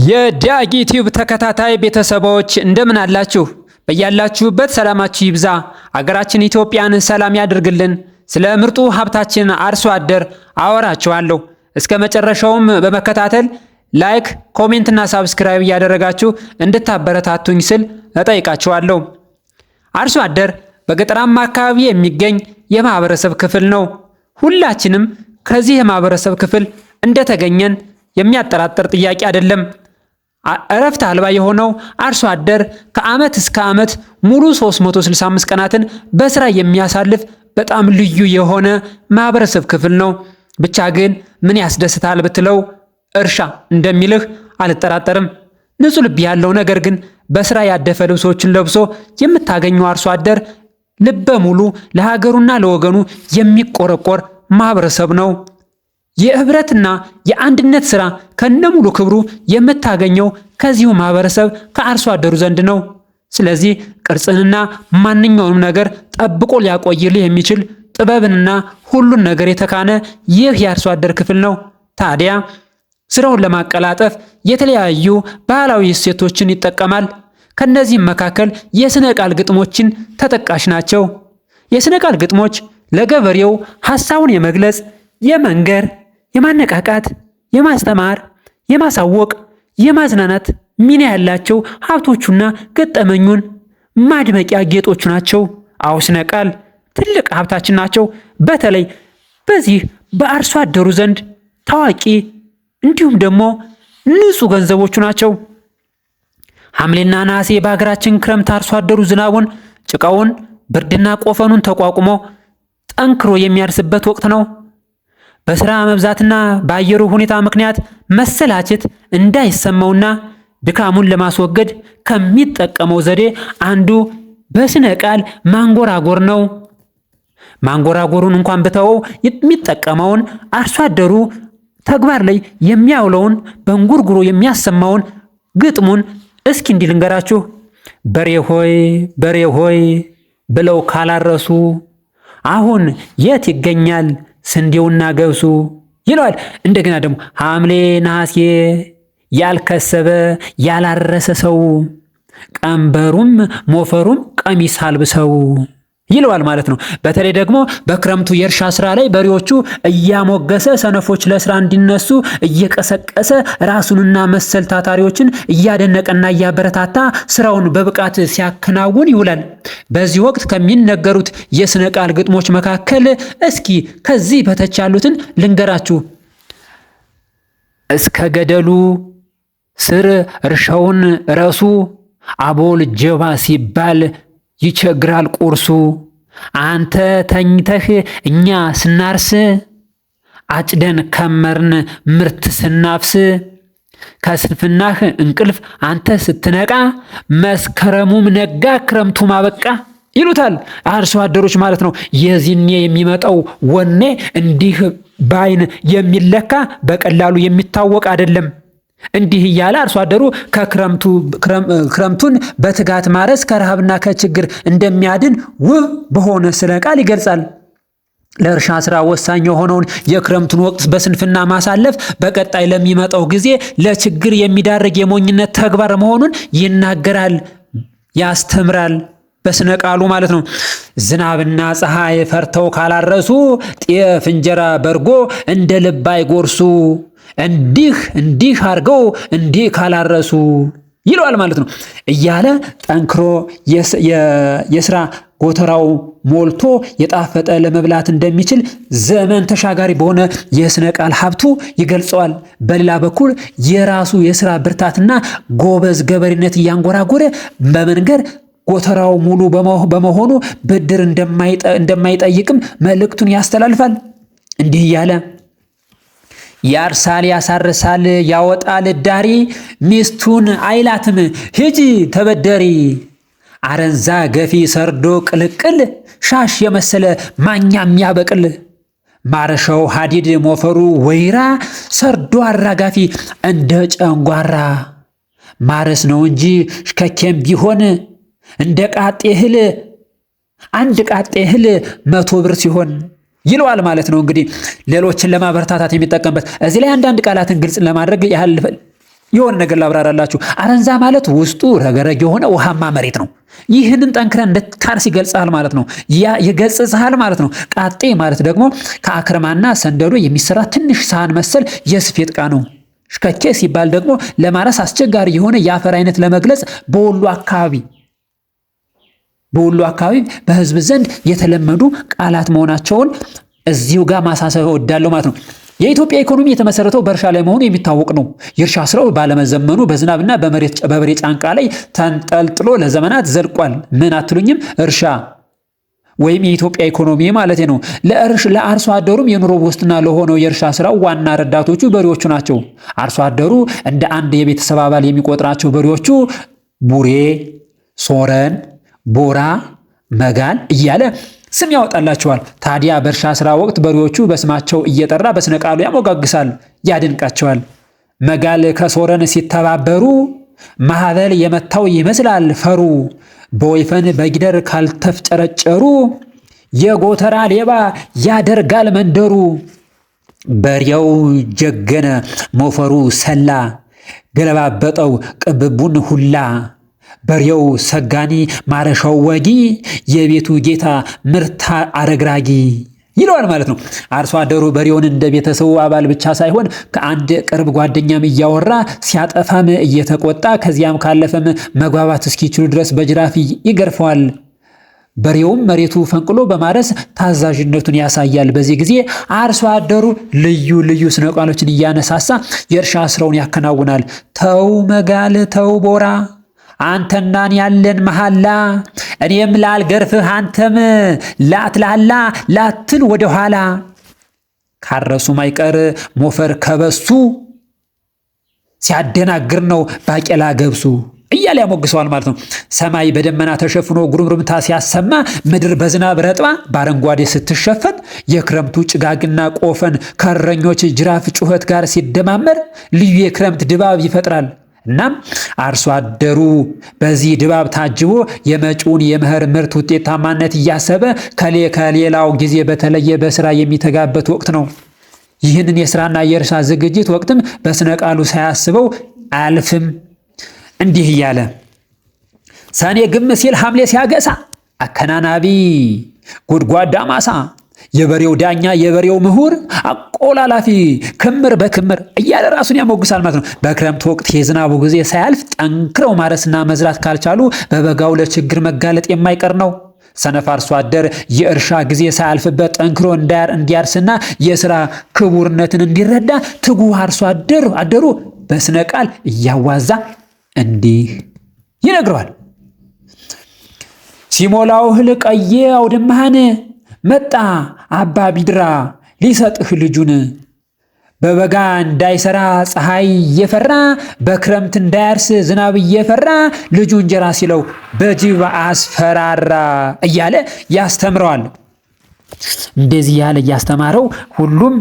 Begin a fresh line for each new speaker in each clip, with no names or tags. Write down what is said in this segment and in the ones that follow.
የዳጊ ቲዩብ ተከታታይ ቤተሰቦች እንደምን አላችሁ? በያላችሁበት ሰላማችሁ ይብዛ። አገራችን ኢትዮጵያን ሰላም ያድርግልን። ስለ ምርጡ ሀብታችን አርሶ አደር አወራችኋለሁ። እስከ መጨረሻውም በመከታተል ላይክ፣ ኮሜንት እና ሳብስክራይብ እያደረጋችሁ እንድታበረታቱኝ ስል እጠይቃችኋለሁ። አርሶ አደር በገጠራማ አካባቢ የሚገኝ የማህበረሰብ ክፍል ነው። ሁላችንም ከዚህ የማህበረሰብ ክፍል እንደተገኘን የሚያጠራጥር ጥያቄ አይደለም። እረፍት አልባ የሆነው አርሶ አደር ከዓመት እስከ ዓመት ሙሉ 365 ቀናትን በስራ የሚያሳልፍ በጣም ልዩ የሆነ ማህበረሰብ ክፍል ነው። ብቻ ግን ምን ያስደስታል ብትለው እርሻ እንደሚልህ አልጠራጠርም። ንጹህ ልብ ያለው ነገር ግን በስራ ያደፈ ልብሶችን ለብሶ የምታገኘው አርሶ አደር ልበ ሙሉ ለሀገሩና ለወገኑ የሚቆረቆር ማህበረሰብ ነው። የህብረትና የአንድነት ስራ ከነሙሉ ክብሩ የምታገኘው ከዚሁ ማህበረሰብ ከአርሶ አደሩ ዘንድ ነው። ስለዚህ ቅርጽንና ማንኛውንም ነገር ጠብቆ ሊያቆይልህ የሚችል ጥበብንና ሁሉን ነገር የተካነ ይህ የአርሶ አደር ክፍል ነው። ታዲያ ስራውን ለማቀላጠፍ የተለያዩ ባህላዊ እሴቶችን ይጠቀማል። ከነዚህም መካከል የስነ ቃል ግጥሞችን ተጠቃሽ ናቸው። የስነ ቃል ግጥሞች ለገበሬው ሐሳቡን የመግለጽ፣ የመንገር፣ የማነቃቃት፣ የማስተማር፣ የማሳወቅ፣ የማዝናናት ሚና ያላቸው ሀብቶቹና ገጠመኙን ማድመቂያ ጌጦቹ ናቸው። አዎ ስነ ቃል ትልቅ ሀብታችን ናቸው። በተለይ በዚህ በአርሶ አደሩ ዘንድ ታዋቂ እንዲሁም ደግሞ ንጹህ ገንዘቦቹ ናቸው። ሐምሌና ነሐሴ በሀገራችን ክረምት አርሶ አደሩ ዝናቡን፣ ጭቃውን፣ ብርድና ቆፈኑን ተቋቁሞ ጠንክሮ የሚያርስበት ወቅት ነው። በስራ መብዛትና በአየሩ ሁኔታ ምክንያት መሰላቸት እንዳይሰማውና ድካሙን ለማስወገድ ከሚጠቀመው ዘዴ አንዱ በስነ ቃል ማንጎራጎር ነው። ማንጎራጎሩን እንኳን ብተወው የሚጠቀመውን አርሶ አደሩ ተግባር ላይ የሚያውለውን በእንጉርጉሮ የሚያሰማውን ግጥሙን እስኪ እንዲህ ልንገራችሁ። በሬ ሆይ በሬ ሆይ ብለው ካላረሱ አሁን የት ይገኛል ስንዴውና ገብሱ ይለዋል። እንደገና ደግሞ ሐምሌ ነሐሴ ያልከሰበ ያላረሰ ሰው ቀንበሩም ሞፈሩም ቀሚስ አልብሰው ይለዋል ማለት ነው። በተለይ ደግሞ በክረምቱ የእርሻ ስራ ላይ በሬዎቹ እያሞገሰ ሰነፎች ለስራ እንዲነሱ እየቀሰቀሰ ራሱንና መሰል ታታሪዎችን እያደነቀና እያበረታታ ስራውን በብቃት ሲያከናውን ይውላል። በዚህ ወቅት ከሚነገሩት የስነ ቃል ግጥሞች መካከል እስኪ ከዚህ በታች ያሉትን ልንገራችሁ። እስከ ገደሉ ስር እርሻውን ረሱ አቦል ጀባ ሲባል ይቸግራል ቁርሱ። አንተ ተኝተህ እኛ ስናርስ አጭደን ከመርን ምርት ስናፍስ። ከስንፍናህ እንቅልፍ አንተ ስትነቃ መስከረሙም ነጋ ክረምቱም አበቃ ይሉታል አርሶ አደሮች ማለት ነው። የዚህኔ የሚመጣው ወኔ እንዲህ በአይን የሚለካ በቀላሉ የሚታወቅ አይደለም። እንዲህ እያለ አርሶ አደሩ ክረምቱን በትጋት ማረስ ከረሃብና ከችግር እንደሚያድን ውብ በሆነ ስነ ቃል ይገልጻል። ለእርሻ ስራ ወሳኝ የሆነውን የክረምቱን ወቅት በስንፍና ማሳለፍ በቀጣይ ለሚመጣው ጊዜ ለችግር የሚዳርግ የሞኝነት ተግባር መሆኑን ይናገራል፣ ያስተምራል በስነ ቃሉ ማለት ነው። ዝናብና ፀሐይ ፈርተው ካላረሱ ጤፍ እንጀራ በርጎ እንደ ልብ አይጎርሱ። እንዲህ አድርገው እንዲህ ካላረሱ ይለዋል ማለት ነው እያለ ጠንክሮ የስራ ጎተራው ሞልቶ የጣፈጠ ለመብላት እንደሚችል ዘመን ተሻጋሪ በሆነ የስነ ቃል ሀብቱ ይገልጸዋል። በሌላ በኩል የራሱ የስራ ብርታትና ጎበዝ ገበሬነት እያንጎራጎረ በመንገር ጎተራው ሙሉ በመሆኑ ብድር እንደማይጠይቅም መልእክቱን ያስተላልፋል። እንዲህ እያለ ያርሳል ያሳርሳል ያወጣል ዳሪ ሚስቱን አይላትም ሂጂ ተበደሪ። አረንዛ ገፊ ሰርዶ ቅልቅል ሻሽ የመሰለ ማኛ የሚያበቅል። ማረሻው ሀዲድ ሞፈሩ ወይራ ሰርዶ አራጋፊ እንደ ጨንጓራ። ማረስ ነው እንጂ ከኬም ቢሆን እንደ ቃጤ እህል አንድ ቃጤ እህል 100 ብር ሲሆን ይለዋል ማለት ነው። እንግዲህ ሌሎችን ለማበረታታት የሚጠቀምበት እዚህ ላይ አንዳንድ ቃላትን ግልጽ ለማድረግ ያህል የሆነ ነገር ላብራራላችሁ። አረንዛ ማለት ውስጡ ረገረግ የሆነ ውሃማ መሬት ነው። ይህንን ጠንክረህ እንድታርስ ይገልጻል ማለት ነው። ይገጽጽሃል ማለት ነው። ቃጤ ማለት ደግሞ ከአክርማና ሰንደዶ የሚሰራ ትንሽ ሳህን መሰል የስፌት ዕቃ ነው። ሽከኬ ሲባል ደግሞ ለማረስ አስቸጋሪ የሆነ የአፈር አይነት ለመግለጽ በወሎ አካባቢ በህዝብ ዘንድ የተለመዱ ቃላት መሆናቸውን እዚሁ ጋር ማሳሰብ እወዳለሁ ማለት ነው። የኢትዮጵያ ኢኮኖሚ የተመሰረተው በእርሻ ላይ መሆኑ የሚታወቅ ነው። የእርሻ ስራው ባለመዘመኑ በዝናብና በበሬ ጫንቃ ላይ ተንጠልጥሎ ለዘመናት ዘልቋል። ምን አትሉኝም? እርሻ ወይም የኢትዮጵያ ኢኮኖሚ ማለት ነው። ለአርሶ አደሩም የኑሮ ዋስትና ለሆነው የእርሻ ስራው ዋና ረዳቶቹ በሬዎቹ ናቸው። አርሶ አደሩ እንደ አንድ የቤተሰብ አባል የሚቆጥራቸው በሬዎቹ ቡሬ፣ ሶረን፣ ቦራ፣ መጋል እያለ ስም ያወጣላቸዋል። ታዲያ በእርሻ ስራ ወቅት በሬዎቹ በስማቸው እየጠራ በስነ ቃሉ ያሞጋግሳል፣ ያደንቃቸዋል። መጋል ከሶረን ሲተባበሩ ማዕበል የመታው ይመስላል ፈሩ፣ በወይፈን በጊደር ካልተፍጨረጨሩ የጎተራ ሌባ ያደርጋል መንደሩ። በሬው ጀገነ ሞፈሩ ሰላ፣ ገለባበጠው ቅብቡን ሁላ። በሬው ሰጋኒ ማረሻው ወጊ፣ የቤቱ ጌታ ምርት አረግራጊ ይለዋል ማለት ነው። አርሶ አደሩ በሬውን እንደ ቤተሰቡ አባል ብቻ ሳይሆን ከአንድ ቅርብ ጓደኛም እያወራ ሲያጠፋም እየተቆጣ ከዚያም ካለፈም መግባባት እስኪችሉ ድረስ በጅራፍ ይገርፈዋል። በሬውም መሬቱ ፈንቅሎ በማረስ ታዛዥነቱን ያሳያል። በዚህ ጊዜ አርሶ አደሩ ልዩ ልዩ ስነ ቃሎችን እያነሳሳ የእርሻ ስራውን ያከናውናል። ተው መጋል ተው ቦራ፣ አንተናን ያለን መሐላ፣ እኔም ላልገርፍህ አንተም ላትላላ ላትን ወደ ኋላ። ካረሱ ማይቀር ሞፈር ከበሱ፣ ሲያደናግር ነው ባቄላ ገብሱ እያለ ያሞግሰዋል ማለት ነው። ሰማይ በደመና ተሸፍኖ ጉርምርምታ ሲያሰማ፣ ምድር በዝናብ ረጥባ በአረንጓዴ ስትሸፈን፣ የክረምቱ ጭጋግና ቆፈን ከእረኞች ጅራፍ ጩኸት ጋር ሲደማመር ልዩ የክረምት ድባብ ይፈጥራል። እናም አርሶ አደሩ በዚህ ድባብ ታጅቦ የመጪውን የመኸር ምርት ውጤታማነት እያሰበ ከሌላው ጊዜ በተለየ በስራ የሚተጋበት ወቅት ነው። ይህንን የስራና የእርሻ ዝግጅት ወቅትም በስነ ቃሉ ሳያስበው አያልፍም። እንዲህ እያለ ሰኔ ግም ሲል ሐምሌ ሲያገሳ፣ አከናናቢ ጎድጓዳ ማሳ፣ የበሬው ዳኛ የበሬው ምሁር፣ አቆላላፊ ክምር በክምር እያለ ራሱን ያሞግሳል ማለት ነው። በክረምት ወቅት የዝናቡ ጊዜ ሳያልፍ ጠንክረው ማረስና መዝራት ካልቻሉ በበጋው ለችግር መጋለጥ የማይቀር ነው። ሰነፍ አርሶ አደር የእርሻ ጊዜ ሳያልፍበት ጠንክሮ እንዲያርስና የሥራ ክቡርነትን እንዲረዳ ትጉህ አርሶ አደሩ በስነ ቃል እያዋዛ እንዲህ ይነግረዋል። ሲሞላው እህል ቀዬ አውድማህን፣ መጣ አባ ቢድራ ሊሰጥህ ልጁን። በበጋ እንዳይሰራ ፀሐይ እየፈራ፣ በክረምት እንዳያርስ ዝናብ እየፈራ፣ ልጁ እንጀራ ሲለው በጅብ አስፈራራ እያለ ያስተምረዋል። እንደዚህ ያለ እያስተማረው ሁሉም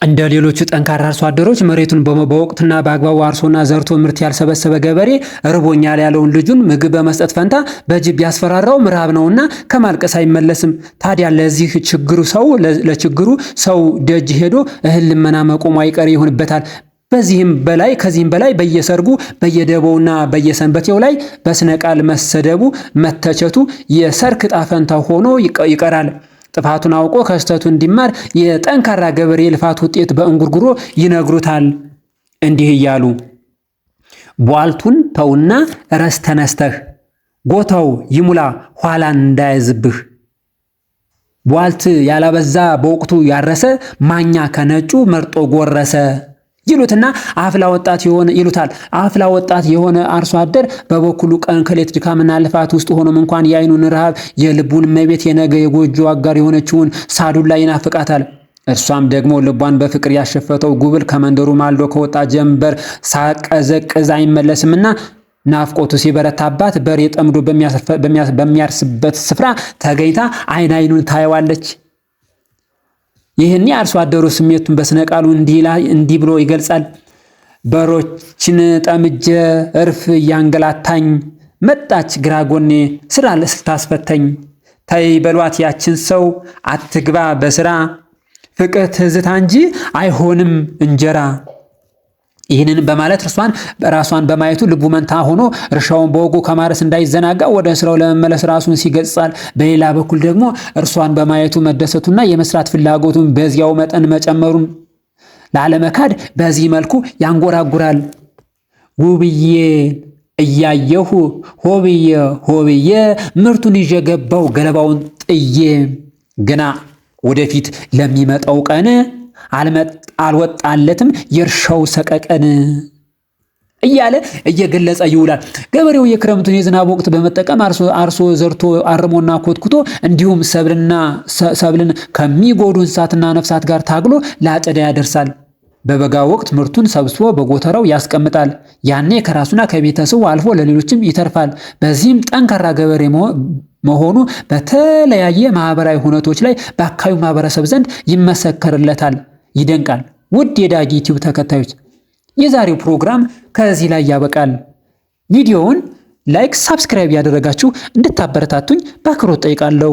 እንደ ሌሎቹ ጠንካራ አርሶ አደሮች መሬቱን በወቅትና በአግባቡ አርሶና ዘርቶ ምርት ያልሰበሰበ ገበሬ እርቦኛል ያለውን ልጁን ምግብ በመስጠት ፈንታ በጅብ ያስፈራራው ምራብ ነውና ከማልቀስ አይመለስም። ታዲያ ለችግሩ ሰው ደጅ ሄዶ እህል ልመና መቆሙ አይቀር ይሆንበታል። ከዚህም በላይ በየሰርጉ በየደቦውና በየሰንበቴው ላይ በስነ ቃል መሰደቡ መተቸቱ የሰርክ ዕጣ ፈንታው ሆኖ ይቀራል። ጥፋቱን አውቆ ከስተቱ እንዲማር የጠንካራ ገበሬ ልፋት ውጤት በእንጉርጉሮ ይነግሩታል። እንዲህ እያሉ ቧልቱን ተውና ረስ ተነስተህ፣ ጎታው ይሙላ ኋላ እንዳይዝብህ። ቧልት ያላበዛ በወቅቱ ያረሰ፣ ማኛ ከነጩ መርጦ ጎረሰ ይሉትና ይሉታል። አፍላ ወጣት የሆነ አርሶ አደር በበኩሉ ቀን ከሌት ድካምና ልፋት ውስጥ ሆኖም እንኳን የአይኑን ረሃብ የልቡን መቤት የነገ የጎጆ አጋር የሆነችውን ሳዱላ ይናፍቃታል። እርሷም ደግሞ ልቧን በፍቅር ያሸፈተው ጉብል ከመንደሩ ማልዶ ከወጣ ጀንበር ሳቀዘቅዝ አይመለስምና ናፍቆቱ ሲበረታባት በሬ ጠምዶ በሚያርስበት ስፍራ ተገኝታ አይኑን ታየዋለች። ይህን የአርሶ አደሩ ስሜቱን በስነ ቃሉ እንዲህ ብሎ ይገልጻል። በሮችን ጠምጀ እርፍ እያንገላታኝ፣ መጣች ግራ ጎኔ ስራ ስታስፈተኝ። ተይ በሏት ያችን ሰው አትግባ በስራ፣ ፍቅር ትዝታ እንጂ አይሆንም እንጀራ። ይህንን በማለት ራሷን በማየቱ ልቡ መንታ ሆኖ እርሻውን በወጉ ከማረስ እንዳይዘናጋ ወደ ስራው ለመመለስ ራሱን ሲገጽጻል። በሌላ በኩል ደግሞ እርሷን በማየቱ መደሰቱና የመስራት ፍላጎቱን በዚያው መጠን መጨመሩን ላለመካድ በዚህ መልኩ ያንጎራጉራል። ውብዬ እያየሁ ሆብዬ ሆብዬ ምርቱን ይዤ ገባው ገለባውን ጥዬ ግና ወደፊት ለሚመጣው ቀን አልወጣለትም የእርሻው ሰቀቀን እያለ እየገለጸ ይውላል። ገበሬው የክረምቱን የዝናብ ወቅት በመጠቀም አርሶ ዘርቶ አርሞና ኮትኩቶ እንዲሁም ሰብልን ከሚጎዱ እንስሳትና ነፍሳት ጋር ታግሎ ለአጨዳ ያደርሳል። በበጋ ወቅት ምርቱን ሰብስቦ በጎተራው ያስቀምጣል። ያኔ ከራሱና ከቤተሰቡ አልፎ ለሌሎችም ይተርፋል። በዚህም ጠንካራ ገበሬ መሆኑ በተለያየ ማህበራዊ ሁነቶች ላይ በአካባቢው ማህበረሰብ ዘንድ ይመሰከርለታል። ይደንቃል። ውድ የዳጊ ዩቲዩብ ተከታዮች የዛሬው ፕሮግራም ከዚህ ላይ ያበቃል። ቪዲዮውን ላይክ፣ ሳብስክራይብ ያደረጋችሁ እንድታበረታቱኝ በአክብሮት ጠይቃለሁ።